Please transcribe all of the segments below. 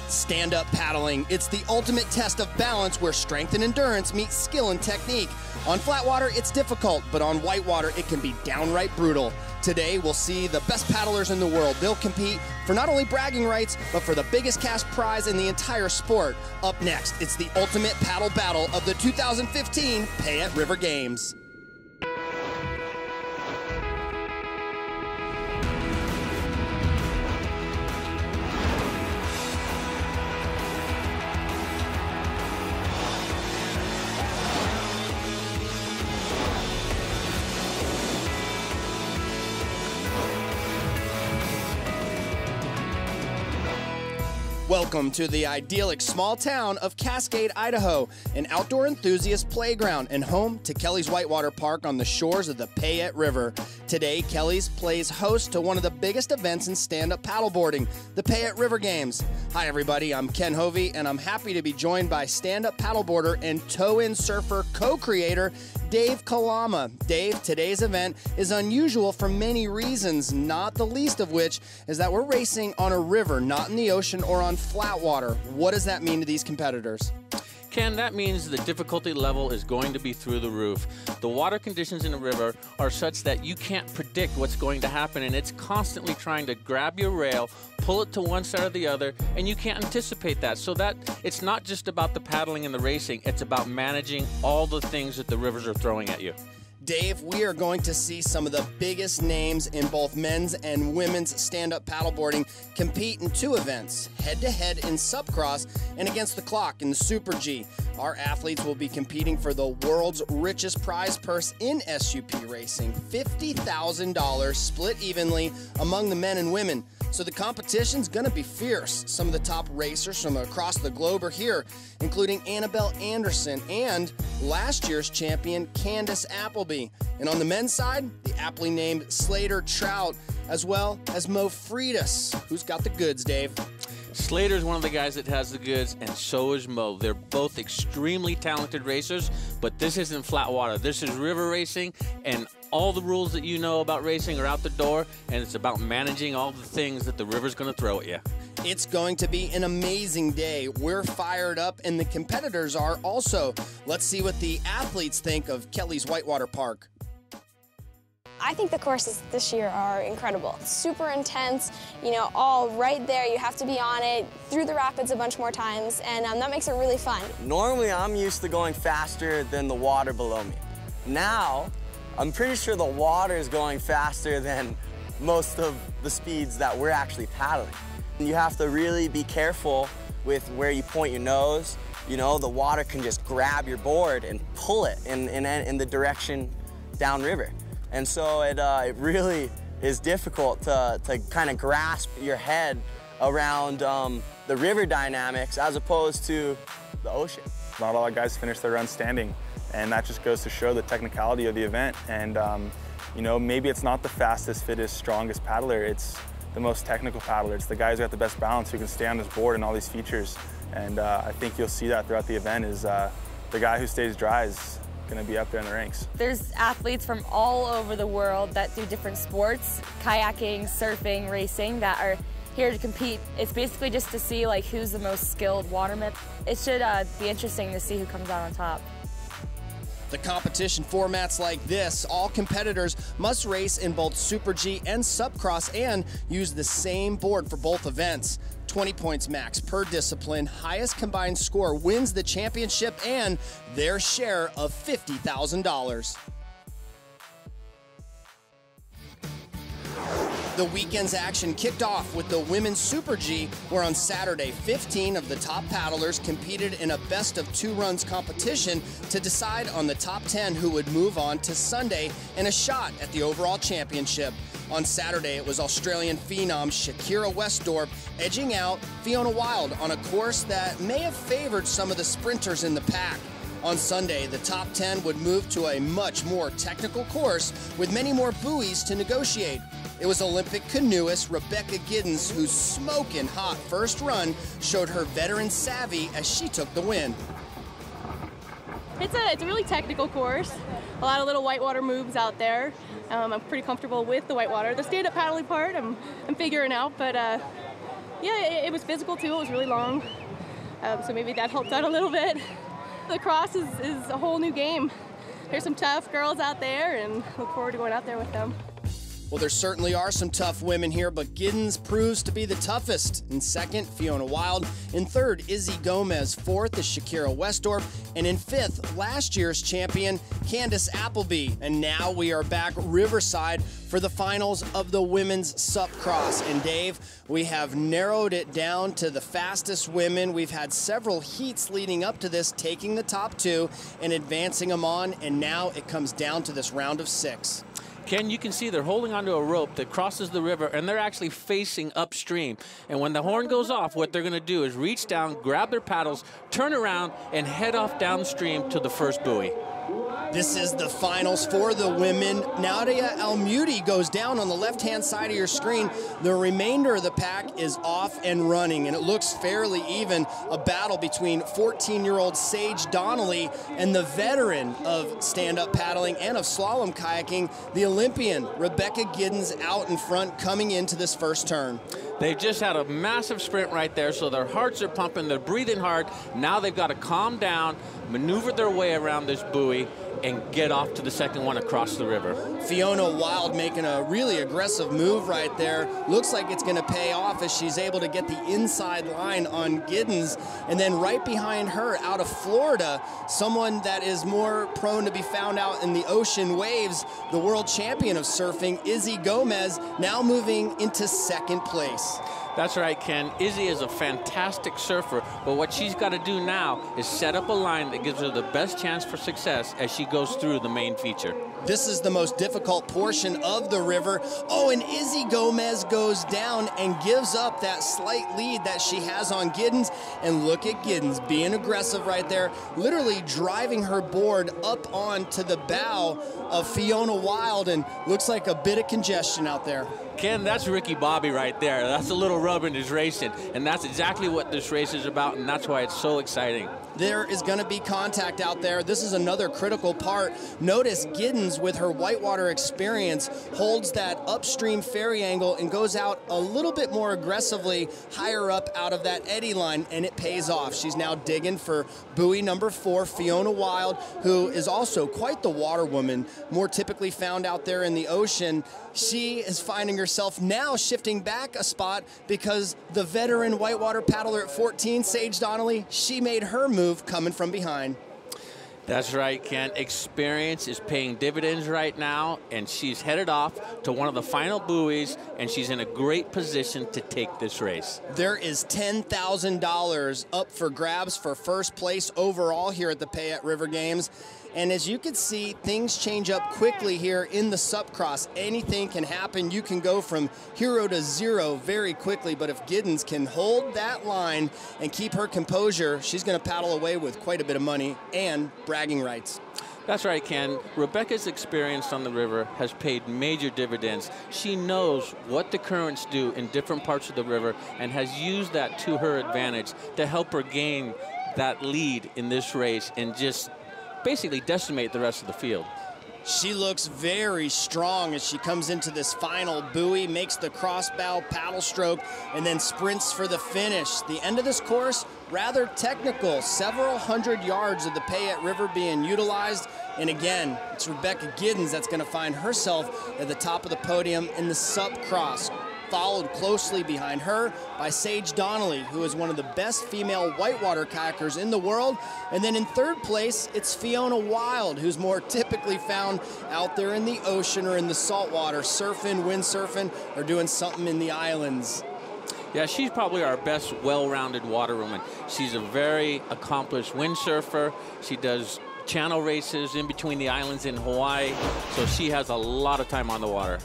Stand-up paddling. It's the ultimate test of balance where strength and endurance meet skill and technique. On flat water, it's difficult, but on whitewater, it can be downright brutal. Today, we'll see the best paddlers in the world. They'll compete for not only bragging rights, but for the biggest cash prize in the entire sport. Up next, it's the ultimate paddle battle of the 2015 Payette River Games. Welcome to the idyllic small town of Cascade, Idaho, an outdoor enthusiast playground and home to Kelly's Whitewater Park on the shores of the Payette River. Today, Kelly's plays host to one of the biggest events in stand-up paddleboarding, the Payette River Games. Hi everybody, I'm Ken Hovey, and I'm happy to be joined by stand-up paddleboarder and tow-in surfer co-creator Dave Kalama. Dave, today's event is unusual for many reasons, not the least of which is that we're racing on a river, not in the ocean or on flat water. What does that mean to these competitors? Ken, that means the difficulty level is going to be through the roof. The water conditions in the river are such that you can't predict what's going to happen, and it's constantly trying to grab your rail, pull it to one side or the other, and you can't anticipate that. So that it's not just about the paddling and the racing, it's about managing all the things that the rivers are throwing at you. Dave, we are going to see some of the biggest names in both men's and women's stand-up paddleboarding compete in two events, head-to-head in subcross and against the clock in the Super G. Our athletes will be competing for the world's richest prize purse in SUP racing, $50,000 split evenly among the men and women. So the competition's gonna be fierce. Some of the top racers from across the globe are here, including Annabelle Anderson and last year's champion Candace Appleby. And on the men's side, the aptly named Slater Trout, as well as Mo Freitas. Who's got the goods, Dave? Slater's one of the guys that has the goods, and so is Mo. They're both extremely talented racers, but this isn't flat water. This is river racing, and all the rules that you know about racing are out the door, and it's about managing all the things that the river's going to throw at you. It's going to be an amazing day. We're fired up, and the competitors are also. Let's see what the athletes think of Kelly's Whitewater Park. I think the courses this year are incredible. Super intense, you know, all right there. You have to be on it, through the rapids a bunch more times, and that makes it really fun. Normally, I'm used to going faster than the water below me. Now, I'm pretty sure the water is going faster than most of the speeds that we're actually paddling. You have to really be careful with where you point your nose. You know, the water can just grab your board and pull it in the direction downriver. And so it really is difficult to kind of grasp your head around the river dynamics as opposed to the ocean. Not a lot of guys finish their run standing, and that just goes to show the technicality of the event. And you know, maybe it's not the fastest, fittest, strongest paddler, it's the most technical paddler. It's the guy who's got the best balance, who can stay on his board and all these features. And I think you'll see that throughout the event is the guy who stays dry is going to be up there in the ranks. There's athletes from all over the world that do different sports, kayaking, surfing, racing, that are here to compete. It's basically just to see like who's the most skilled waterman. It should be interesting to see who comes out on top. The competition formats like this, all competitors must race in both Super G and Subcross and use the same board for both events. 20 points max per discipline, highest combined score wins the championship and their share of $50,000. The weekend's action kicked off with the Women's Super G, where on Saturday, 15 of the top paddlers competed in a best-of-2 runs competition to decide on the top 10 who would move on to Sunday and a shot at the overall championship. On Saturday, it was Australian phenom Shakira Westdorp edging out Fiona Wild on a course that may have favored some of the sprinters in the pack. On Sunday, the top 10 would move to a much more technical course with many more buoys to negotiate. It was Olympic canoeist Rebecca Giddens whose smoking hot first run showed her veteran savvy as she took the win. It's a really technical course, a lot of little whitewater moves out there. I'm pretty comfortable with the whitewater. The stand-up paddling part, I'm figuring out, but Yeah, it was physical too. It was really long, so maybe that helped out a little bit. The cross is a whole new game. There's some tough girls out there, and look forward to going out there with them. Well, there certainly are some tough women here, but Giddens proves to be the toughest. In second, Fiona Wild. In third, Izzy Gomez. Fourth is Shakira Westdorf. And in fifth, last year's champion, Candace Appleby. And now we are back riverside for the finals of the women's SUP cross. And Dave, we have narrowed it down to the fastest women. We've had several heats leading up to this, taking the top two and advancing them on. And now it comes down to this round of 6. Ken, you can see they're holding onto a rope that crosses the river, and they're actually facing upstream. And when the horn goes off, what they're going to do is reach down, grab their paddles, turn around, and head off downstream to the first buoy. This is the finals for the women. Nadia Almuti goes down on the left-hand side of your screen. The remainder of the pack is off and running, and it looks fairly even. A battle between 14-year-old Sage Donnelly and the veteran of stand-up paddling and of slalom kayaking, the Olympian Rebecca Giddens, out in front coming into this first turn. They've just had a massive sprint right there, so their hearts are pumping, they're breathing hard. Now they've got to calm down, maneuver their way around this buoy, and get off to the second one across the river. Fiona Wild making a really aggressive move right there. Looks like it's going to pay off as she's able to get the inside line on Giddens. And then right behind her, out of Florida, someone that is more prone to be found out in the ocean waves, the world champion of surfing, Izzy Gomez, now moving into second place. That's right, Ken. Izzy is a fantastic surfer, but what she's got to do now is set up a line that gives her the best chance for success as she goes through the main feature. This is the most difficult portion of the river. Oh, and Izzy Gomez goes down and gives up that slight lead that she has on Giddens. And look at Giddens being aggressive right there, literally driving her board up onto the bow of Fiona Wild, and looks like a bit of congestion out there. Ken, that's Ricky Bobby right there. That's a little rub in his racing, and that's exactly what this race is about, and that's why it's so exciting. There is going to be contact out there. This is another critical part. Notice Giddens, with her whitewater experience, holds that upstream ferry angle and goes out a little bit more aggressively higher up out of that eddy line, and it pays off. She's now digging for buoy number 4, Fiona Wild, who is also quite the water woman, more typically found out there in the ocean. She is finding herself now shifting back a spot because the veteran whitewater paddler at 14, Sage Donnelly, she made her move coming from behind. That's right, Ken. Experience is paying dividends right now, and she's headed off to one of the final buoys, and she's in a great position to take this race. There is $10,000 up for grabs for first place overall here at the Payette River Games. And as you can see, things change up quickly here in the SUP cross. Anything can happen. You can go from hero to zero very quickly, but if Giddens can hold that line and keep her composure, she's going to paddle away with quite a bit of money and bragging rights. That's right, Ken. Rebecca's experience on the river has paid major dividends. She knows what the currents do in different parts of the river and has used that to her advantage to help her gain that lead in this race and just basically decimate the rest of the field. She looks very strong as she comes into this final buoy, makes the crossbow paddle stroke, and then sprints for the finish. The end of this course, rather technical, several hundred yards of the Payette River being utilized. And again, it's Rebecca Giddens that's going to find herself at the top of the podium in the SUP cross, followed closely behind her by Sage Donnelly, who is one of the best female whitewater kayakers in the world. And then in third place, it's Fiona Wild, who's more typically found out there in the ocean or in the saltwater, surfing, windsurfing, or doing something in the islands. Yeah, she's probably our best well-rounded waterwoman. She's a very accomplished windsurfer. She does channel races in between the islands in Hawaii, so she has a lot of time on the water.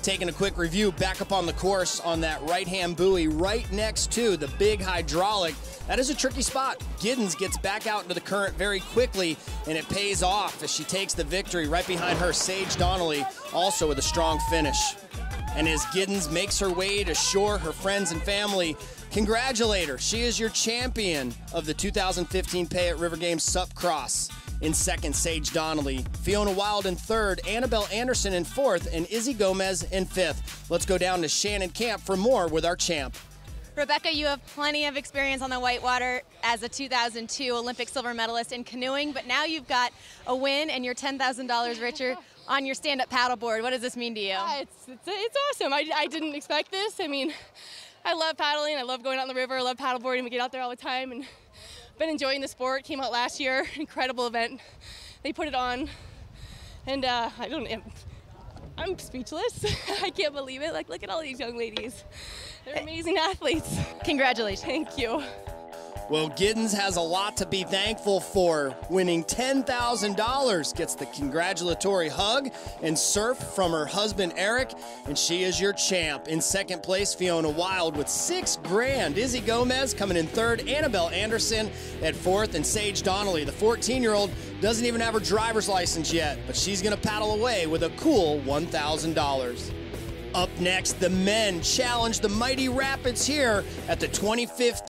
Taking a quick review back up on the course on that right-hand buoy right next to the big hydraulic. That is a tricky spot. Giddens gets back out into the current very quickly, and it pays off as she takes the victory. Right behind her, Sage Donnelly, also with a strong finish. And as Giddens makes her way to shore, her friends and family congratulate her. She is your champion of the 2015 Payette River Games SUP Cross. In second, Sage Donnelly. Fiona Wild in third, Annabelle Anderson in fourth, and Izzy Gomez in fifth. Let's go down to Shannon Camp for more with our champ. Rebecca, you have plenty of experience on the whitewater as a 2002 Olympic silver medalist in canoeing, but now you've got a win and you're $10,000 richer on your stand-up paddleboard. What does this mean to you? It's awesome. I didn't expect this. I mean, I love paddling. I love going out in the river. I love paddleboarding. We get out there all the time, and been enjoying the sport. Came out last year. Incredible event. They put it on, and I'm speechless. I can't believe it. Like, look at all these young ladies. They're amazing athletes. Congratulations. Thank you. Well, Giddens has a lot to be thankful for. Winning $10,000, gets the congratulatory hug and surf from her husband Eric, and she is your champ. In second place, Fiona Wild with $6 grand. Izzy Gomez coming in third. Annabelle Anderson at fourth, and Sage Donnelly, the 14-year-old, doesn't even have her driver's license yet, but she's going to paddle away with a cool $1,000. Up next, the men challenge the Mighty Rapids here at the 2015